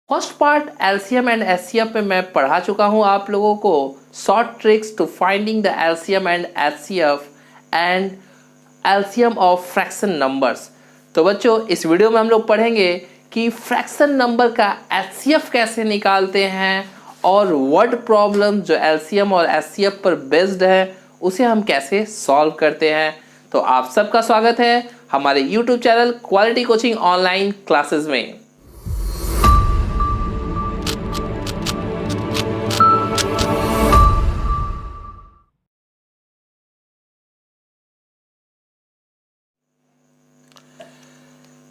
First part LCM and HCF में मैं पढ़ा चुका हूं आप लोगों को short tricks to finding the LCM and HCF and LCM of fraction numbers. तो बच्चों इस वीडियो में हम लोग पढ़ेंगे कि फ्रैक्शन नंबर का एचसीएफ कैसे निकालते हैं और वर्ड प्रॉब्लम जो एलसीएम और एचसीएफ पर बेस्ड है उसे हम कैसे सॉल्व करते हैं। तो आप सबका स्वागत है हमारे YouTube channel quality coaching online classes में।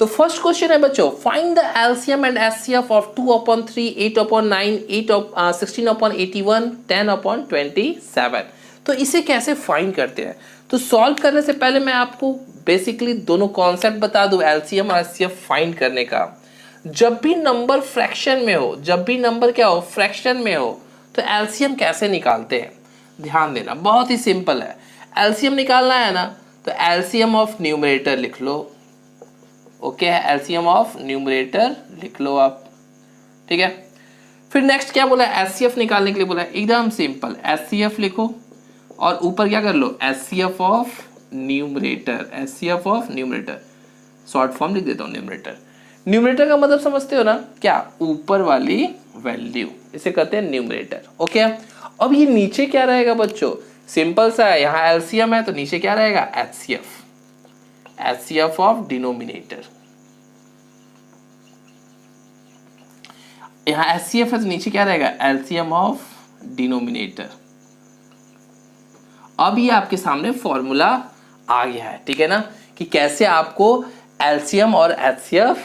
तो फर्स्ट क्वेश्चन है बच्चों, find the LCM and HCF of 2/3, 8/9, 16/81, 10/27। तो इसे कैसे फाइंड करते हैं? तो सॉल्व करने से पहले मैं आपको बेसिकली दोनों कॉन्सेप्ट बता दूं एलसीएम और एचसीएफ फाइंड करने का। जब भी नंबर फ्रैक्शन में हो, जब भी नंबर क्या हो, फ्रैक्शन में हो, तो एलसीएम कैसे निकालते हैं? ध्यान देना, बहुत ही सिंपल है। एलसीएम निकालना है ना, तो एलसीएम ऑफ न्यूमरेटर लिख लो। ओके है, एलसीएम ऑफ न्यूमरेटर लिख लो आप, ठीक है। फिर नेक्स्ट क्या बोला, एचसीएफ निकालने के लिए बोला, एकदम सिंपल, एचसीएफ लिखो और ऊपर क्या कर लो, HCF of numerator, HCF of numerator, short form लिख देता हूँ न्यूमरेटर। न्यूमरेटर का मतलब समझते हो ना, क्या, ऊपर वाली वैल्यू, इसे कहते हैं न्यूमरेटर। ओके, अब ये नीचे क्या रहेगा बच्चों, सिंपल सा है, यहाँ एलसीएम है तो नीचे क्या रहेगा, एचसीएफ, एचसीएफ ऑफ डिनोमिनेटर। यहां एचसीएफ है तो नीचे क्या रहेगा, एलसीएम ऑफ डिनोमिनेटर। अब ये आपके सामने फॉर्मूला आ गया है, ठीक है ना, कि कैसे आपको एलसीएम और एचसीएफ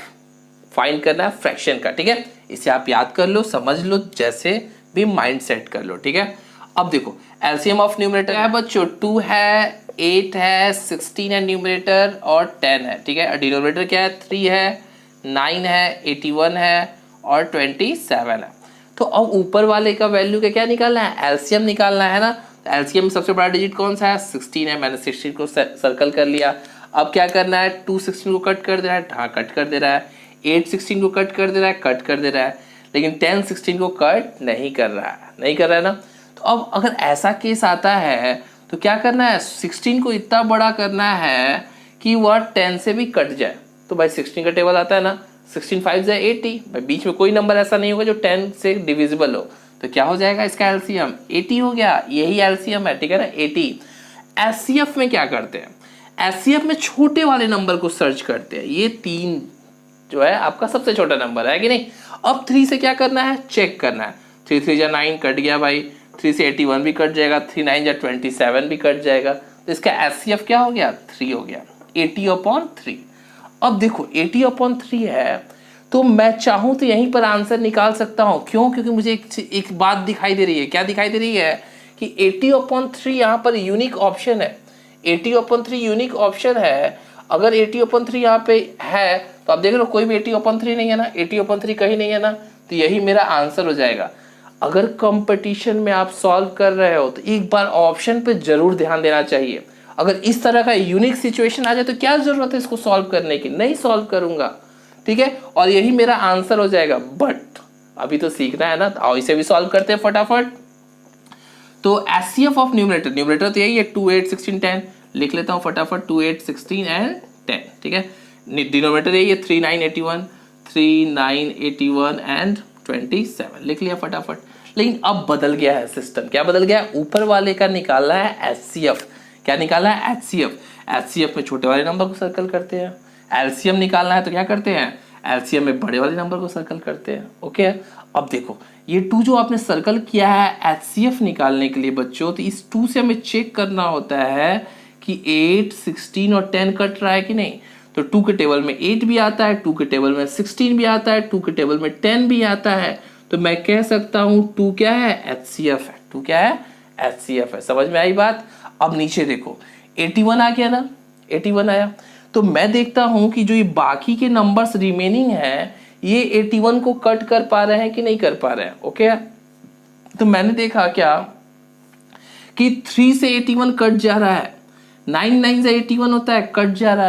फाइंड करना है फ्रैक्शन का, ठीक है। इसे आप याद कर लो, समझ लो, जैसे भी माइंड सेट कर लो, ठीक है। अब देखो एलसीएम ऑफ न्यूमरेटर है बच्चों, 2 है, 8 है, 16 है न्यूमरेटर और 10 है, ठीक है। डिनोमिनेटर क्या है, 3 है, 9 है, 81 है और 27 है। तो अब ऊपर वाले का वैल्यू का क्या निकालना है, एलसीएम निकालना है ना। तो एलसीएम में सबसे बड़ा डिजिट कौन सा है, 16 है, मैंने 16 को सर्कल कर लिया। अब क्या करना है, 2 16 को कट कर दे रहा है, हाँ कट कर दे रहा है, 8 16 को कट कर दे रहा है, कट कर दे रहा है, लेकिन 10 16 को कट नहीं कर रहा है, नहीं कर रहा है ना। तो अब अगर ऐसा केस आता है तो क्या करना है, 16 को इतना बड़ा करना है कि वह 10 से भी कट जाए। तो भाई 16 का टेबल आता है ना, 16 5 से 80, भाई बीच में कोई नंबर ऐसा नहीं होगा जो 10 से डिविजिबल हो, तो क्या हो जाएगा इसका एलसीएम, 80 हो गया, यही एलसीएम है, ठीक है ना, 80। एचसीएफ में क्या करते हैं, एचसीएफ में छोटे वाले नंबर को सर्च करते हैं। ये 3 जो है आपका सबसे छोटा नंबर है कि नहीं। अब 3 से क्या करना है, चेक करना है, 3 3 जा 9 कट गया भाई, 3 से 81 भी कट जाएगा, 3 9 जा 27 भी कट जाएगा, तो इसका एचसीएफ क्या हो गया, 3 हो गया, 80/3। अब देखो 80/3 है तो मैं चाहूं तो यहीं पर आंसर निकाल सकता हूं। क्यों? क्योंकि मुझे एक बात दिखाई दे रही है। क्या दिखाई दे रही है कि 80/3 यहाँ पर यूनिक ऑप्शन है, 80/3 यूनिक ऑप्शन है। अगर 80/3 यहाँ पे है तो आप देख लो कोई भी 80/3 नहीं है ना, 80/3 कहीं नहीं है ना, तो यही मेरा आंसर हो जाएगा। अगर कंपटीशन में आप सॉल्व कर रहे हो तो एक बार ऑप्शन पे जरूर ध्यान देना चाहिए। अगर इस तरह का यूनिक सिचुएशन आ जाए तो क्या जरूरत है इसको सॉल्व करने की, नहीं सॉल्व करूंगा, ठीक है, और यही मेरा आंसर हो जाएगा। बट अभी तो सीखना है ना, तो इसे भी सॉल्व करते हैं फटाफट। तो एचसीएफ ऑफ न्यूमरेटर, न्यूमरेटर तो यही है, 2 8 16 10, लिख लेता हूँ फटाफट, 2 8 16 एंड 10, ठीक है। डिनोमिनेटर यही है, 3 9 81, 3 9 81 एंड 27, लिख लिया फटाफट। लेकिन अब बदल गया है सिस्टम, क्या बदल गया, ऊपर वाले का निकालना है एचसीएफ। क्या निकालना है, एचसीएफ। एचसीएफ में छोटे वाले नंबर को सर्कल करते हैं, एलसीएम निकालना है तो क्या करते हैं, एलसीएम में बड़े वाले नंबर को सर्कल करते हैं। ओके, अब देखो ये 2 जो आपने सर्कल किया है एचसीएफ निकालने के लिए बच्चों, तो इस 2 से हमें चेक करना होता है कि 8 16 और 10 कट रहा है कि नहीं। तो 2 के टेबल में 8 भी आता है, 2 के टेबल में 16 भी आता है, 2 के टेबल में 10 भी आता है, तो मैं कह सकता हूं 2 क्या है, एचसीएफ है। 2 क्या है, एचसीएफ है। समझ में आई बात। अब नीचे देखो 81 आ गया ना, 81 आया, तो मैं देखता हूं कि जो ये बाकी के नंबर्स रिमेनिंग हैं ये 81 को कट कर पा रहे हैं कि नहीं कर पा रहे हैं। ओके, तो मैंने देखा क्या कि 3 से 81 कट जा रहा है, 9 9 से 81 होता है, कट जा रहा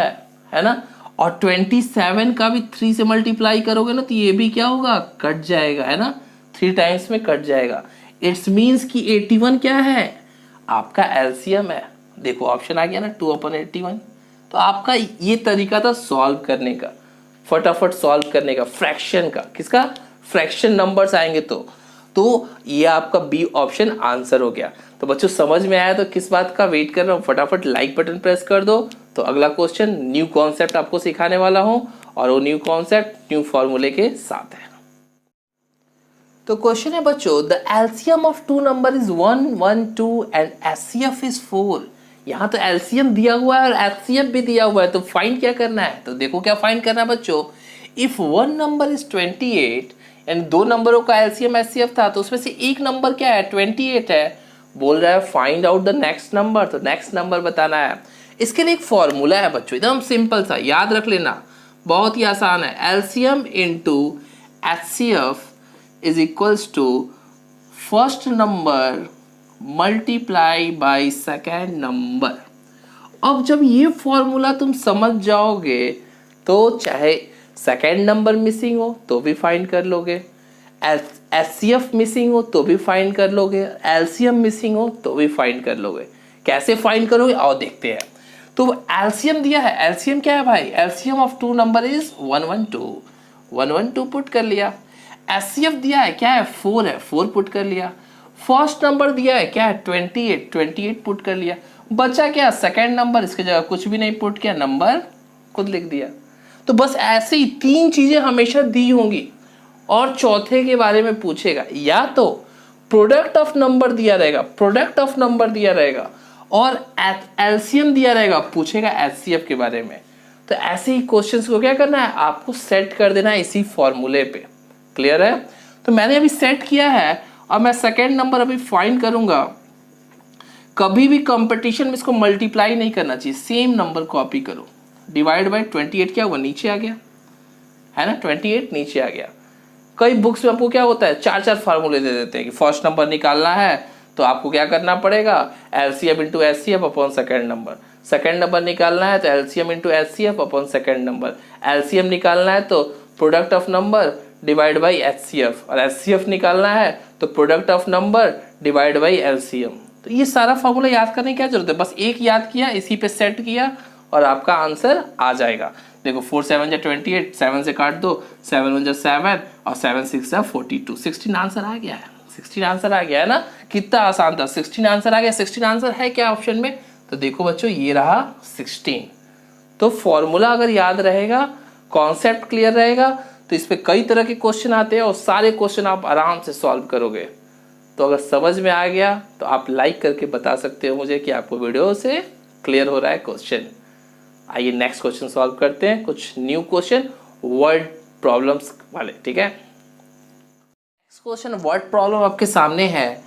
है ना। और 27 का भी 3 से मल्टीप्लाई करोगे ना तो ये भी क्या होगा, कट जाएगा, है ना, 3 टाइम्स में कट जाएगा। इट्स मीन्स कि 81 क्या है, आपका एलसीएम है। देखो ऑप्शन आ गया ना 2/81। तो आपका ये तरीका था सॉल्व करने का, फटाफट सॉल्व करने का, फ्रैक्शन का। किसका, फ्रैक्शन नंबर्स आएंगे तो ये आपका बी ऑप्शन आंसर हो गया। तो बच्चों समझ में आया तो किस बात का वेट कर रहा हूँ, फटाफट लाइक बटन प्रेस कर दो। तो अगला क्वेश्चन न्यू कॉन्सेप्ट आपको सिखाने वाला हूँ और वो न्यू कॉन्सेप्ट न्यू फॉर्मूले के साथ है। तो क्वेश्चन है बच्चों, the LCM of two number is 1, 1, 2 and HCF is 4। यहाँ तो एलसीएम दिया हुआ है और एचसीएफ भी दिया हुआ है, तो फाइंड क्या करना है। तो देखो क्या फाइंड करना है बच्चों, इफ वन नंबर इज 28 यानी दो नंबरों का एलसीएम एचसीएफ था, तो उसमें से एक नंबर क्या है, 28 है। बोल रहा है find out the next number, तो नेक्स्ट नंबर बताना है। इसके लिए एक फॉर्मूला है बच्चों, एकदम सिंपल सा, याद रख लेना, बहुत ही आसान है। LCM into HCF is equals to first number multiply by second number. अब जब ये फॉर्मूला तुम समझ जाओगे तो चाहे सेकेंड नंबर मिसिंग हो तो भी फाइंड कर लोगे, एचसीएफ मिसिंग हो तो भी फाइंड कर लोगे, एलसीएम मिसिंग हो तो भी फाइंड कर लोगे। कैसे फाइंड करोगे आओ देखते हैं। तो एलसीएम दिया है, एलसीएम क्या है भाई, LCM of two number is 112, 112 put कर लिया। एचसीएफ दिया है क्या है, 4 है, 4 पुट कर लिया। फर्स्ट नंबर दिया है क्या है, 28, 28 पुट कर लिया। बचा क्या, सेकेंड नंबर, इसके जगह कुछ भी नहीं पुट किया, नंबर खुद लिख दिया। तो बस ऐसे ही 3 चीजें हमेशा दी होंगी और चौथे के बारे में पूछेगा, या तो प्रोडक्ट ऑफ नंबर दिया रहेगा, प्रोडक्ट ऑफ नंबर दिया रहेगा और एलसीएम दिया रहेगा, पूछेगा एचसीएफ के बारे में। तो ऐसे ही क्वेश्चंस को क्या करना है, आपको सेट कर देना है इसी फॉर्मूले पे। क्लियर है। तो मैंने अभी सेट किया है और मैं सेकेंड नंबर अभी फाइंड करूंगा। कभी भी कंपटीशन में इसको मल्टीप्लाई नहीं करना चाहिए, सेम नंबर कॉपी करो। डिवाइड बाय 28 क्या हुआ, नीचे आ गया, है ना, 28 नीचे आ गया। कई बुक्स में आपको क्या होता है, 4-4 फार्मूले दे देते हैं कि फर्स्ट नंबर निकालना है तो आपको क्या करना पड़ेगा, LCM into HCF upon second number. Second number निकालना है तो LCM into HCF upon second number. LCM निकालना है तो product of number divide by HCF, और एचसीएफ निकालना है तो product of number divide by LCM. तो ये सारा फॉर्मूला याद करने की क्या जरूरत है, बस एक याद किया, इसी पे सेट किया और आपका आंसर आ जाएगा। देखो 4 7 जा 28, 7 से काट दो, 7 1 जा 7 और 7 6 जा 42, 16 आंसर आ गया है। 16 आंसर आ गया है ना, कितना आसान था, 16 आंसर आ गया। 16 आंसर है क्या ऑप्शन में, तो देखो बच्चों ये रहा 16। तो फॉर्मूला अगर याद रहेगा, कॉन्सेप्ट क्लियर रहेगा, तो इस पे कई तरह के क्वेश्चन आते हैं और सारे क्वेश्चन आप आराम से सॉल्व करोगे। तो अगर समझ में आ गया तो आप लाइक करके बता सकते हो मुझे कि आपको वीडियो से क्लियर हो रहा है क्वेश्चन। आइए नेक्स्ट क्वेश्चन सॉल्व करते हैं, कुछ न्यू क्वेश्चन वर्ड प्रॉब्लम्स वाले, ठीक है। नेक्स्ट क्वेश्चन वर्ड प्रॉब्लम आपके सामने है।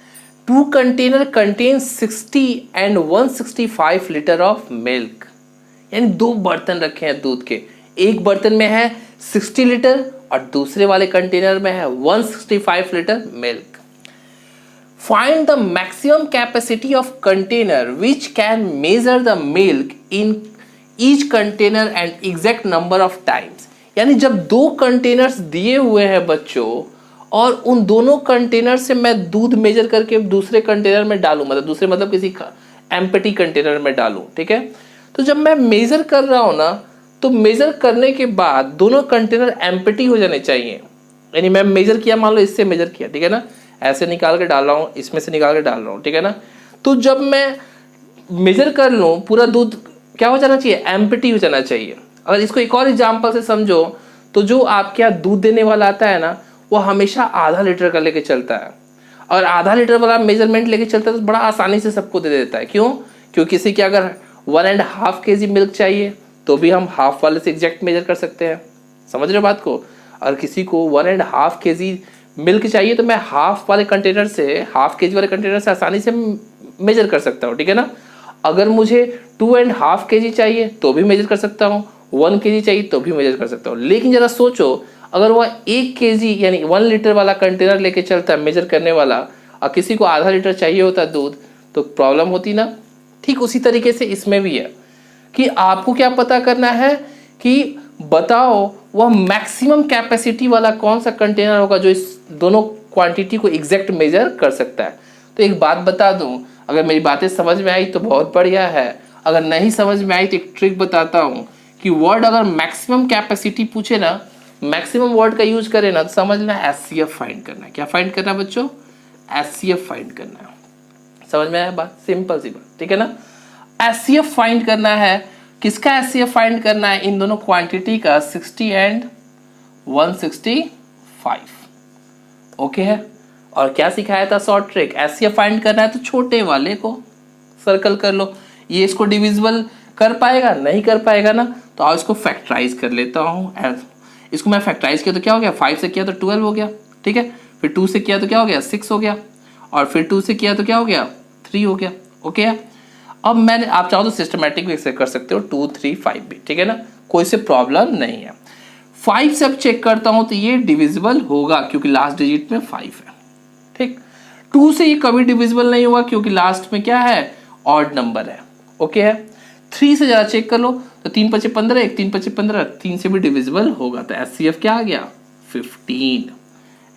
2 container contain 60 and 165 litre of milk, यानी 2 बर्तन रखे हैं दूध के, एक बर्तन में है 60 लीटर और दूसरे वाले कंटेनर में है 165 litre milk. Find the maximum capacity of container which can measure the milk in each container and exact number of times। यानी जब 2 कंटेनर्स दिए हुए हैं बच्चों और उन दोनों कंटेनर से मैं दूध मेजर करके दूसरे कंटेनर में डालूं, मतलब दूसरे मतलब किसी एम्प्टी कंटेनर में डालूं, ठीक है। तो जब मैं मेजर कर रहा हूं ना, तो मेजर करने के बाद दोनों कंटेनर एम्प्टी हो जाने चाहिए। यानी मैं मेजर किया, मान लो इससे मेजर किया, ठीक है ना, ऐसे निकाल के डाल रहा हूँ, इसमें से निकाल के डाल रहा हूँ, ठीक है ना। तो जब मैं मेजर कर लूँ पूरा दूध क्या हो जाना चाहिए, एम्प्टी हो जाना चाहिए। अगर इसको एक और एग्जांपल से समझो तो जो आपके यहाँ दूध देने वाला आता है ना, वो हमेशा आधा लीटर का लेके चलता है, और आधा लीटर वाला मेजरमेंट लेके चलता है तो बड़ा आसानी से सबको दे देता है। क्यों, क्योंकि किसी के अगर 1.5 kg मिल्क चाहिए तो भी हम हाफ वाले से एग्जैक्ट मेजर कर सकते हैं, समझ रहे हो बात को। और किसी को 1.5 kg मिल्क चाहिए तो मैं हाफ वाले कंटेनर से, हाफ केजी वाले कंटेनर से आसानी से मेजर कर सकता हूँ, ठीक है ना। अगर मुझे 2.5 kg चाहिए तो भी मेजर कर सकता हूँ, 1 kg चाहिए तो भी मेजर कर सकता हूँ। लेकिन जरा सोचो, अगर वह 1 kg यानी 1 लीटर वाला कंटेनर लेके चलता है मेजर करने वाला, और किसी को आधा लीटर चाहिए होता दूध, तो प्रॉब्लम होती ना। ठीक उसी तरीके से इसमें भी है कि आपको क्या पता करना है कि बताओ वह मैक्सिमम कैपेसिटी वाला कौन सा कंटेनर होगा जो इस दोनों क्वांटिटी को एग्जैक्ट मेजर कर सकता है। तो एक बात बता दूं, अगर मेरी बातें समझ में आई तो बहुत बढ़िया है, अगर नहीं समझ में आई तो एक ट्रिक बताता हूँ कि वर्ड अगर मैक्सिमम कैपेसिटी पूछे ना, मैक्सिमम वर्ड का यूज करे ना, तो समझ लेना एचसीएफ फाइंड करना है। क्या फाइंड करना है बच्चों? एचसीएफ फाइंड करना है। समझ में आया बात? सिंपल सी बात, ठीक है ना। एचसीएफ फाइंड करना है। किसका एचसीएफ फाइंड करना है? इन दोनों क्वांटिटी का 60 एंड 165। ओके है। और क्या सिखाया था? Short trick. एचसीएफ फाइंड करना है तो छोटे वाले को सर्कल कर लो। ये इसको डिविजिबल कर पाएगा? नहीं कर पाएगा ना, तो आओ इसको फैक्टराइज कर लेता हूँ। इसको मैं फैक्टराइज किया तो क्या हो गया? 5 से किया तो 12 हो गया, ठीक है। फिर 2 से किया तो क्या हो गया? 6 हो गया। और फिर 2 से किया तो क्या हो गया? 3 हो गया। ओके है। अब मैंने, आप चाहो तो सिस्टमैटिक भी कर सकते हो, 2 3 5 भी, ठीक है ना, कोई से प्रॉब्लम नहीं है। 5 से अब चेक करता हूं तो ये डिविजिबल होगा क्योंकि लास्ट डिजिट में 5 है, ठीक। 2 से ये कभी डिविजिबल नहीं होगा क्योंकि लास्ट में क्या है? ऑड नंबर है। ओके है। 3 से जरा चेक कर लो तो 3 5 15, 1 3 5 15, 3 से भी डिविजिबल होगा। तो एचसीएफ क्या आ गया? 15।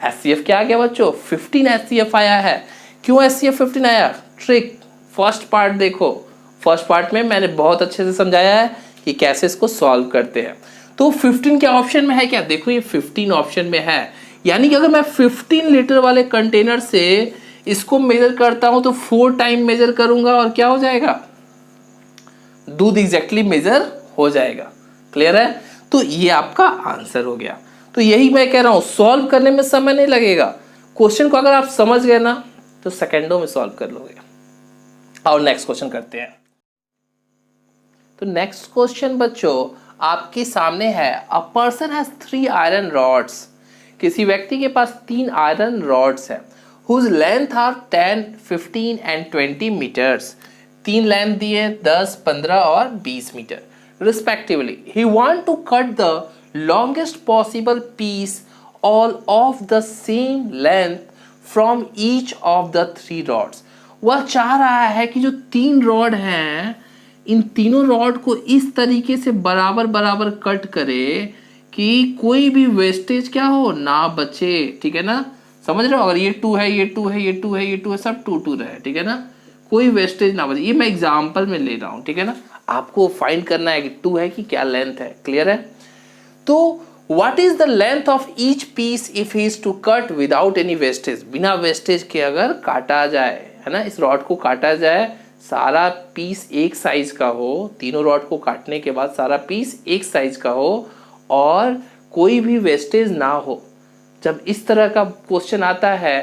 एचसीएफ क्या आ गया बच्चों? 15 एचसीएफ आया है। क्यों एचसीएफ 15 आया? ट्रिक। फर्स्ट पार्ट देखो, फर्स्ट पार्ट में मैंने बहुत अच्छे से समझाया है कि कैसे इसको सॉल्व करते हैं। तो 15 क्या ऑप्शन में है? क्या देखो, ये 15 ऑप्शन में है। यानी कि अगर मैं 15 लीटर वाले कंटेनर से इसको मेजर करता हूं तो 4 टाइम मेजर करूंगा और क्या हो जाएगा? दूध एग्जैक्टली मेजर हो जाएगा। क्लियर है? तो ये आपका आंसर हो गया। तो यही मैं कह रहा हूं, सॉल्व करने में समय नहीं लगेगा। क्वेश्चन को अगर आप समझ गए ना तो सेकंडों में सॉल्व कर लोगे। और नेक्स्ट क्वेश्चन करते हैं। तो नेक्स्ट क्वेश्चन बच्चों आपके सामने है। A person has 3 iron rods. किसी व्यक्ति के पास 3 आयरन रॉड्स है whose length are 10, 15 and 20 meters. 3 length दिए 10, 15 और 20 meter respectively. He want to cut the longest possible piece all of the same length from each of the 3 rods. वह चाह रहा है कि जो 3 रॉड हैं, इन तीनों रॉड को इस तरीके से बराबर बराबर कट करे कि कोई भी वेस्टेज क्या हो ना बचे, ठीक है ना। समझ रहे हो? अगर ये 2 है, ये 2 है, ये 2 है, ये 2 है, सब 2 2 रहे, ठीक है ना, कोई वेस्टेज ना बचे। ये मैं एग्जांपल में ले रहा हूं, ठीक है ना। आपको फाइंड करना है कि 2 है कि क्या लेंथ है। क्लियर है? तो what is the length of each piece if he is to cut without any wastage. बिना वेस्टेज के अगर काटा जाए, है ना, इस रॉड को काटा जाए, सारा पीस एक साइज का हो, तीनों रॉड को काटने के बाद सारा पीस एक साइज का हो और कोई भी वेस्टेज ना हो। जब इस तरह का क्वेश्चन आता है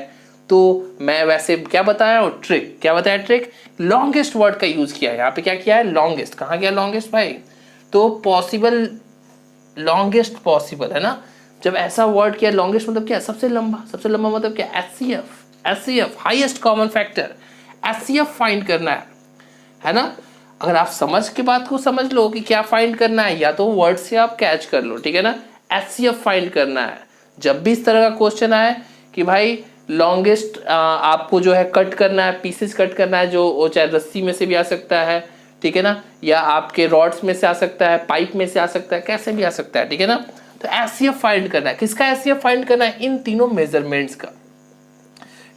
तो मैं वैसे क्या बताया हूँ? ट्रिक। क्या बताया? ट्रिक। लॉन्गेस्ट वर्ड का यूज किया है। यहाँ पे क्या किया है? लॉन्गेस्ट। कहाँ गया लॉन्गेस्ट भाई? तो पॉसिबल, लॉन्गेस्ट पॉसिबल, है ना। जब ऐसा वर्ड किया, लॉन्गेस्ट मतलब क्या? सबसे लंबा। सबसे लंबा मतलब क्या? HCF. HCF highest common factor. HCF find करना है ना। अगर आप समझ के बात को समझ लो कि क्या फाइंड करना है, या तो वर्ड से आप कैच कर लो, ठीक है ना। एचसीएफ फाइंड करना है। जब भी इस तरह का क्वेश्चन आए कि भाई लॉन्गेस्ट आपको जो है कट करना है, पीसेस कट करना है, जो वो चाहे रस्सी में से भी आ सकता है, ठीक है ना, या आपके रॉड्स में से आ सकता है, पाइप में से आ सकता है, कैसे भी आ सकता है, ठीक है ना। तो एचसीएफ फाइंड करना है। किसका एचसीएफ फाइंड करना है? इन तीनों मेजरमेंट्स का,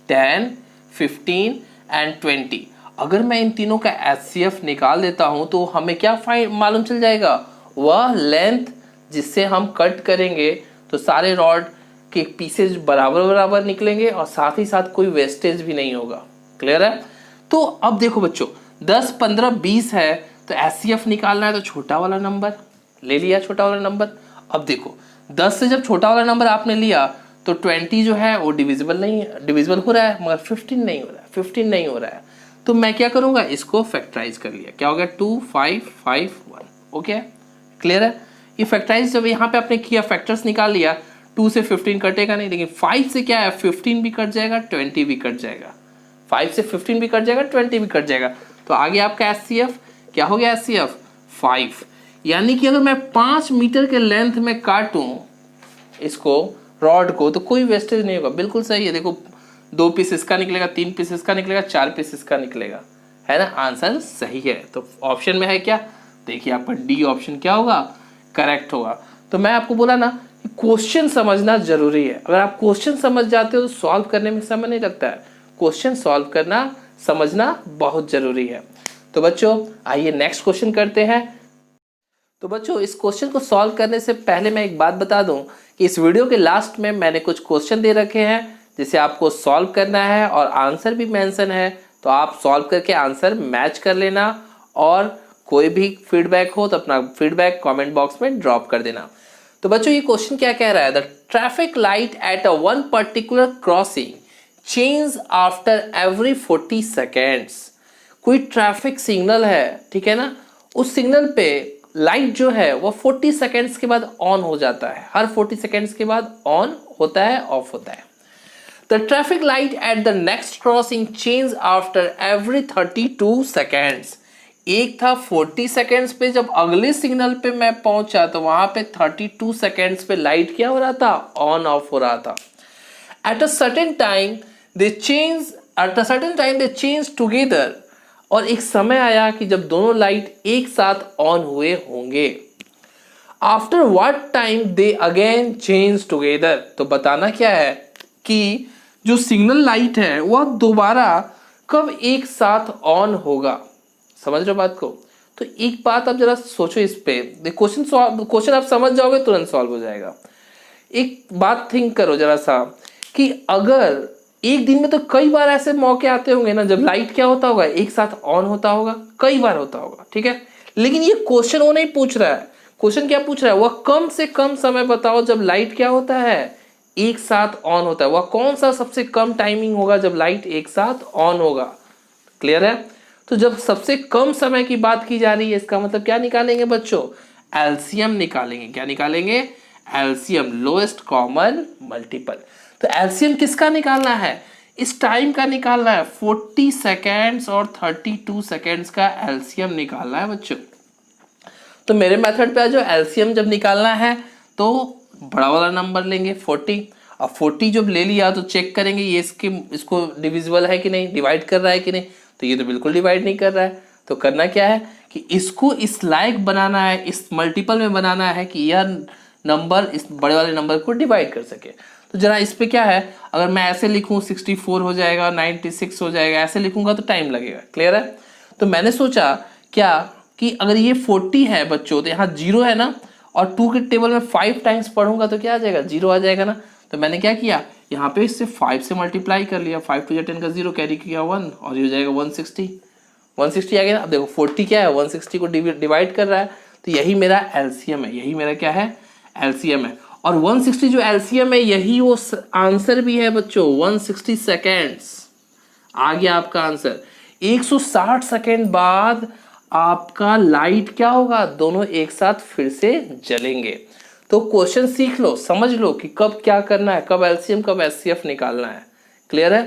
10, 15 एंड 20। अगर मैं इन तीनों का एचसीएफ निकाल देता हूं तो हमें क्या फाइंड मालूम चल जाएगा? वह लेंथ जिससे हम कट करेंगे तो सारे रॉड के पीसेज बराबर बराबर निकलेंगे और साथ ही साथ कोई वेस्टेज भी नहीं होगा। क्लियर है? तो अब देखो बच्चों, 10, 15, 20 है तो एचसीएफ निकालना है तो छोटा वाला नंबर ले लिया, छोटा वाला नंबर। अब देखो 10 से जब छोटा वाला नंबर आपने लिया तो 20 जो है वो डिविजिबल नहीं है, डिविजिबल हो रहा है मगर 15 नहीं हो रहा है, 15 नहीं हो रहा है। तो मैं क्या करूंगा? इसको फैक्टराइज कर लिया। क्या हो गया? 2 5 5 1। ओके, क्लियर है? ये फैक्टराइज जब यहाँ पे आपने किया, फैक्टर्स निकाल लिया, 2 से 15 कटेगा नहीं, लेकिन 5 से क्या है? 15 भी कट जाएगा, 20 भी कट जाएगा। 5 से 15 भी कट जाएगा, 20 भी कट जाएगा। तो आगे आपका एचसीएफ क्या हो गया? एचसीएफ 5। यानी कि अगर मैं 5 मीटर के लेंथ में काटूं इसको, रॉड को, तो कोई वेस्टेज नहीं होगा। बिल्कुल सही है। देखो 2 पीस इसका निकलेगा, 3 पीस इसका निकलेगा, 4 पीस इसका निकलेगा, है ना। आंसर सही है। तो ऑप्शन में है क्या? देखिए आपका डी ऑप्शन क्या होगा? करेक्ट होगा। तो मैं आपको बोला ना कि क्वेश्चन समझना जरूरी है। अगर आप क्वेश्चन समझ जाते हो तो सॉल्व करने में समय नहीं लगता है। क्वेश्चन सॉल्व करना समझना बहुत जरूरी है। तो बच्चों आइए नेक्स्ट क्वेश्चन करते हैं। तो बच्चों इस क्वेश्चन को सॉल्व करने से पहले मैं एक बात बता दूं कि इस वीडियो के लास्ट में मैंने कुछ क्वेश्चन दे रखे हैं जिसे आपको सॉल्व करना है और आंसर भी मेंशन है। तो आप सॉल्व करके आंसर मैच कर लेना और कोई भी फीडबैक हो तो अपना फीडबैक कमेंट बॉक्स में ड्रॉप कर देना। तो बच्चों ये क्वेश्चन क्या कह रहा है, the traffic light at a one particular crossing change after every 40 seconds. कोई ट्रैफिक सिग्नल है, ठीक है ना, उस सिग्नल पे लाइट जो है वो 40 सेकेंड्स के बाद ऑन हो जाता है। हर 40 सेकेंड्स के बाद ऑन होता है, ऑफ होता है। The traffic light at the next crossing change after every 32 seconds. एक था 40 सेकेंड्स पे, जब अगले सिग्नल पे मैं पहुंचा तो वहां पे 32 सेकेंड्स पे लाइट क्या हो रहा था, ऑन ऑफ हो रहा था। At a certain time they change together. और एक समय आया कि जब दोनों लाइट एक साथ ऑन हुए होंगे। After what time they again change together. तो बताना क्या है कि जो सिग्नल लाइट है वह दोबारा कब एक साथ ऑन होगा। समझ रहे हो बात को। तो एक बात आप जरा सोचो इस पे, क्वेश्चन आप समझ जाओगे तुरंत सॉल्व हो जाएगा। एक बात थिंक करो जरा सा कि अगर एक दिन में तो कई बार ऐसे मौके आते होंगे ना जब लाइट क्या होता होगा, एक साथ ऑन होता होगा, कई बार होता होगा, ठीक है। लेकिन ये क्वेश्चन वो नहीं पूछ रहा है। क्वेश्चन क्या पूछ रहा है, वह कम से कम समय बताओ जब लाइट क्या होता है, एक साथ ऑन होता है। वह कौन सा सबसे कम टाइमिंग होगा जब लाइट एक साथ ऑन होगा। क्लियर है। तो जब सबसे कम समय की बात की जा रही है इसका मतलब क्या निकालेंगे बच्चों, एलसीएम निकालेंगे। क्या निकालेंगे, एलसीएम, लोएस्ट कॉमन मल्टीपल। तो एलसीएम किसका निकालना है, इस टाइम का निकालना है। 40 सेकेंड्स और 32 सेकेंड्स का एलसीएम निकालना है बच्चों। तो मेरे मेथड पे जो एलसीएम जब निकालना है तो बड़ा वाला नंबर लेंगे 40। अब 40 जब ले लिया तो चेक करेंगे ये इसको डिविजिबल है कि नहीं, डिवाइड कर रहा है कि नहीं। तो ये तो बिल्कुल डिवाइड नहीं कर रहा है। तो करना क्या है कि इसको इस लायक बनाना है, इस मल्टीपल में बनाना है कि यह नंबर इस बड़े वाले नंबर को डिवाइड कर सके। तो जरा इस पे क्या है, अगर मैं ऐसे लिखूं 64 हो जाएगा, 96 हो जाएगा, ऐसे लिखूंगा तो टाइम लगेगा। क्लियर है। तो मैंने सोचा क्या कि अगर ये 40 है बच्चों तो यहाँ 0 है ना, और 2 के टेबल में 5 टाइम्स पढ़ूंगा तो क्या आ जाएगा, 0 आ जाएगा ना। तो मैंने क्या किया, यहाँ पे इससे 5 से मल्टीप्लाई कर लिया, 5 टू 10 का 0 कैरी किया 1 और ये हो जाएगा 160 आ गया ना। अब देखो 40 क्या है, 160 को डिवाइड कर रहा है। तो यही मेरा एलसीएम है, यही मेरा क्या है, एलसीएम है। और 160 जो एलसीएम है यही वो आंसर भी है बच्चों, 160 सेकेंड्स आ गया आपका आंसर। 160 सेकेंड बाद आपका लाइट क्या होगा, दोनों एक साथ फिर से जलेंगे। तो क्वेश्चन सीख लो, समझ लो कि कब क्या करना है, कब एलसीएम कब एचसीएफ निकालना है। क्लियर है।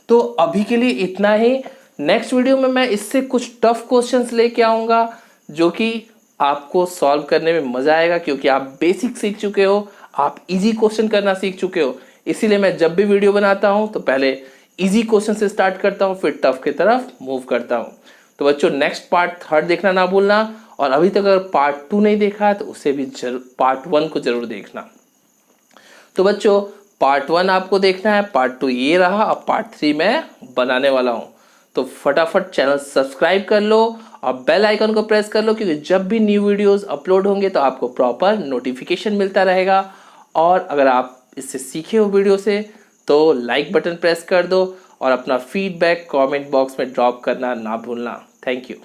तो अभी के लिए इतना ही। नेक्स्ट वीडियो में मैं इससे कुछ टफ क्वेश्चंस लेके आऊंगा जो कि आपको सॉल्व करने में मजा आएगा, क्योंकि आप बेसिक सीख चुके हो, आप इजी क्वेश्चन करना सीख चुके हो। इसीलिए मैं जब भी वीडियो बनाता हूं तो पहले इजी क्वेश्चन से स्टार्ट करता हूं, फिर टफ की तरफ मूव करता हूं। तो बच्चों नेक्स्ट पार्ट 3 देखना ना भूलना, और अभी तक अगर पार्ट 2 नहीं देखा है तो उसे भी पार्ट 1 को जरूर देखना। तो बच्चों पार्ट 1 आपको देखना है, पार्ट 2 ये रहा, अब पार्ट 3 मैं बनाने वाला हूं। तो फटाफट चैनल सब्सक्राइब कर लो और बेल आइकन को प्रेस कर लो, क्योंकि जब भी न्यू वीडियोस अपलोड होंगे तो आपको प्रॉपर नोटिफिकेशन मिलता रहेगा। और अगर आप इससे सीखे हो वीडियो से तो लाइक बटन प्रेस कर दो और अपना फीडबैक कमेंट बॉक्स में ड्रॉप करना ना भूलना। Thank you.